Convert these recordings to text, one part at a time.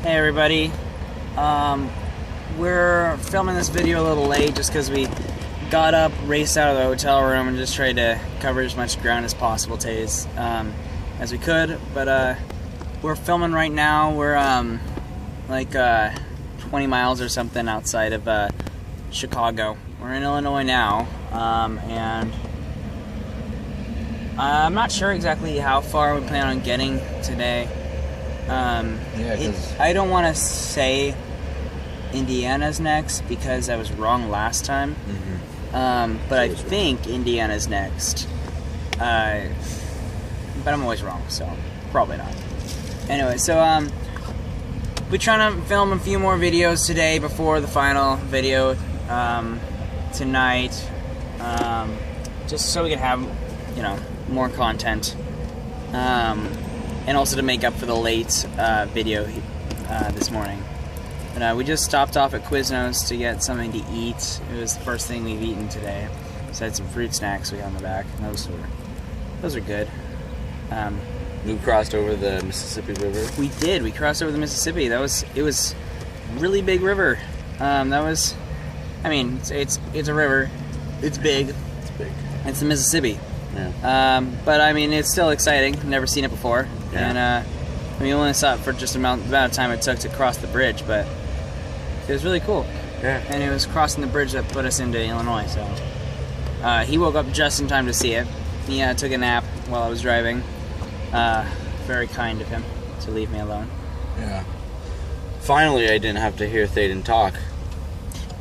Hey everybody, we're filming this video a little late just because we got up, raced out of the hotel room, and just tried to cover as much ground as possible today as we could. But we're filming right now. We're like 20 miles or something outside of Chicago. We're in Illinois now, and I'm not sure exactly how far we plan on getting today. I don't want to say Indiana's next because I was wrong last time. But I think Indiana's next. But I'm always wrong, so probably not. Anyway, so we're trying to film a few more videos today before the final video tonight, just so we can have, you know, more content. And also to make up for the late video this morning. But we just stopped off at Quiznos to get something to eat. It was the first thing we've eaten today. So I had some fruit snacks we got in the back, and those are good. We crossed over the Mississippi River. We did. We crossed over the Mississippi. It was a really big river. I mean, it's a river. It's big. It's big. It's the Mississippi. Yeah. But I mean, it's still exciting. Never seen it before. Yeah. And we only saw it for just the amount of time it took to cross the bridge, but it was really cool. Yeah. And it was crossing the bridge that put us into Illinois. So he woke up just in time to see it. He took a nap while I was driving. Very kind of him to leave me alone. Yeah. Finally, I didn't have to hear Thaden talk.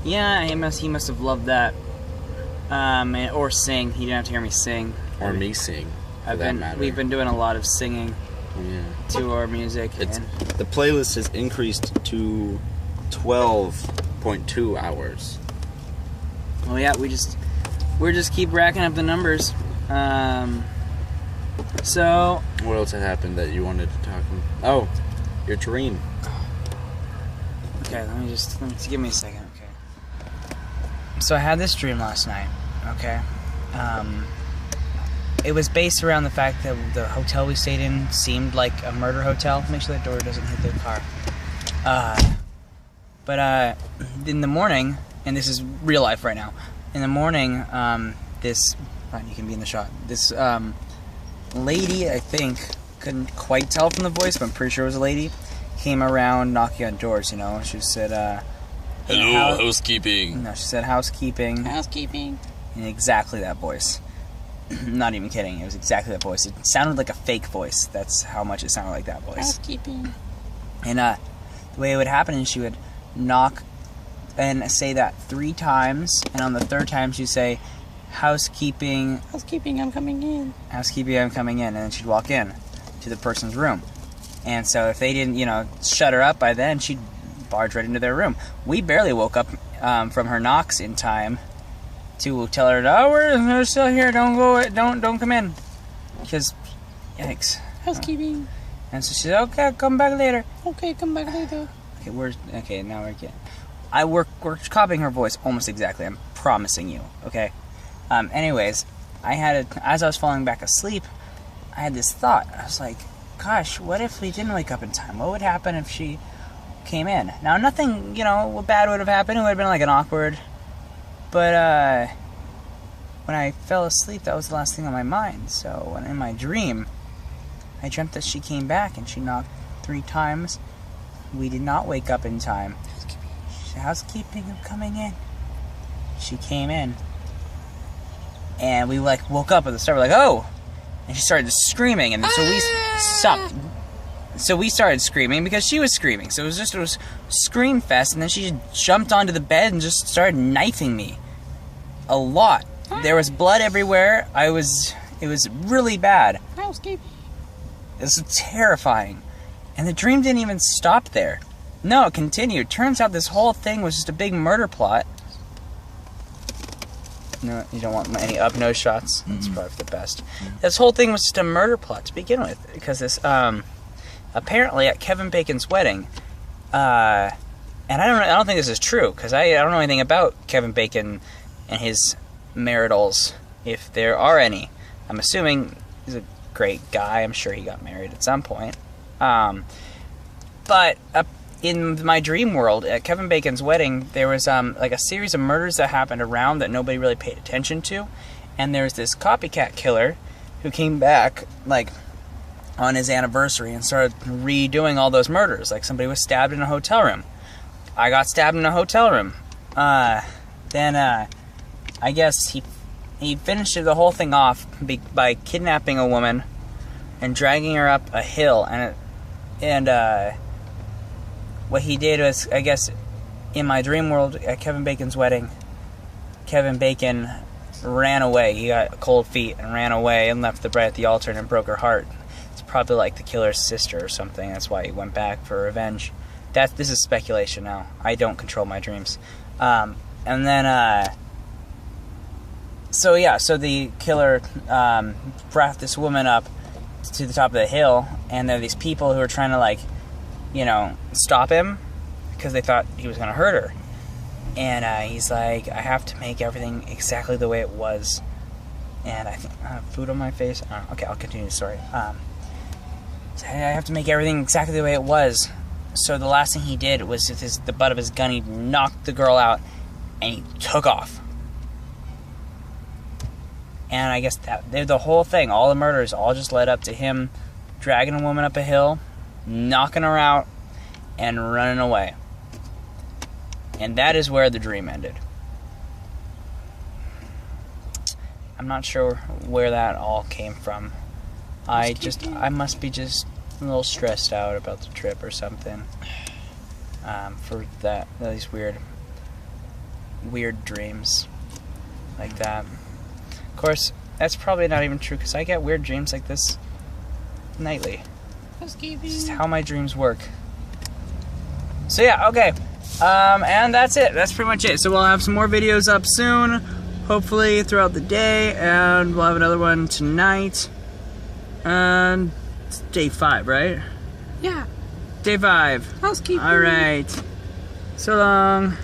Yeah, he must have loved that. Or sing. He didn't have to hear me sing. Or me sing, for that matter. We've been doing a lot of singing to our music. The playlist has increased to 12.2 hours. Well, yeah, we're just keep racking up the numbers. So what else had happened that you wanted to talk about? Oh, your dream. Okay, let me just give me a second. Okay. So I had this dream last night. Okay. It was based around the fact that the hotel we stayed in seemed like a murder hotel. Make sure that door doesn't hit the car. But in the morning, and this is real life right now. In the morning, you can be in the shot. This lady, I think, couldn't quite tell from the voice, but I'm pretty sure it was a lady, came around knocking on doors. You know, she said, "Hello, housekeeping." No, she said housekeeping. Housekeeping. In exactly that voice. Not even kidding. It was exactly that voice. It sounded like a fake voice. That's how much it sounded like that voice. Housekeeping. And the way it would happen is she would knock and say that 3 times, and on the 3rd time she'd say, "Housekeeping." Housekeeping, I'm coming in. Housekeeping, I'm coming in. And then she'd walk in to the person's room. And so if they didn't, shut her up by then, she'd barge right into their room. We barely woke up from her knocks in time to tell her, "Oh, we're still here. Don't go. Don't come in." Because, yikes. Housekeeping. And so she said, "Okay, I'll come back later." Okay, come back later. Okay, now we're getting. We're copying her voice almost exactly. I'm promising you. Okay. Anyways, as I was falling back asleep, I had this thought. I was like, "Gosh, what if we didn't wake up in time? What would happen if she came in?" Now, nothing, bad would have happened. It would have been like an awkward. But when I fell asleep, that was the last thing on my mind. So in my dream, I dreamt that she came back and she knocked 3 times. We did not wake up in time. She said, "Housekeeping, I'm coming in." She came in, and we woke up at the start. We're like, "Oh!" And she started screaming, and so we stopped. So we started screaming because she was screaming. So it was scream fest, and then she just jumped onto the bed and just started knifing me. A lot. There was blood everywhere. It was really bad. Housekeeping. It was terrifying. And the dream didn't even stop there. No, it continued. Turns out this whole thing was just a big murder plot. No, you don't want any up-nose shots. That's probably for the best. This whole thing was just a murder plot to begin with. Because this, apparently at Kevin Bacon's wedding, and I don't think this is true, because I don't know anything about Kevin Bacon and his maritals, if there are any. I'm assuming he's a great guy. I'm sure he got married at some point. But in my dream world, at Kevin Bacon's wedding, there was like a series of murders that happened around that nobody really paid attention to, and there's this copycat killer who came back like on his anniversary and started redoing all those murders. Like somebody was stabbed in a hotel room. I got stabbed in a hotel room. Then I guess he finished the whole thing off by kidnapping a woman and dragging her up a hill, and what he did was, I guess, in my dream world at Kevin Bacon's wedding, Kevin Bacon ran away. He got cold feet and ran away and left the bride at the altar and it broke her heart. It's probably like the killer's sister or something. That's why he went back for revenge. This is speculation now. I don't control my dreams. And then, so the killer brought this woman up to the top of the hill, and there are these people who are trying to, like, you know, stop him because they thought he was going to hurt her. And he's like, I have to make everything exactly the way it was. And I think, food on my face? Okay, I'll continue the story. So I have to make everything exactly the way it was. So the last thing he did was, with the butt of his gun, he knocked the girl out, and he took off. And I guess the whole thing, all the murders, all just led up to him dragging a woman up a hill, knocking her out, and running away. And that is where the dream ended. I'm not sure where that all came from. I must be just a little stressed out about the trip or something. For these weird dreams like that. Of course, that's probably not even true because I get weird dreams like this nightly. Housekeeping. This is how my dreams work. So yeah, okay. And that's it. That's pretty much it. So we'll have some more videos up soon, hopefully throughout the day, and we'll have another one tonight. And it's day 5, right? Yeah. Day 5. Housekeeping. All right. So long.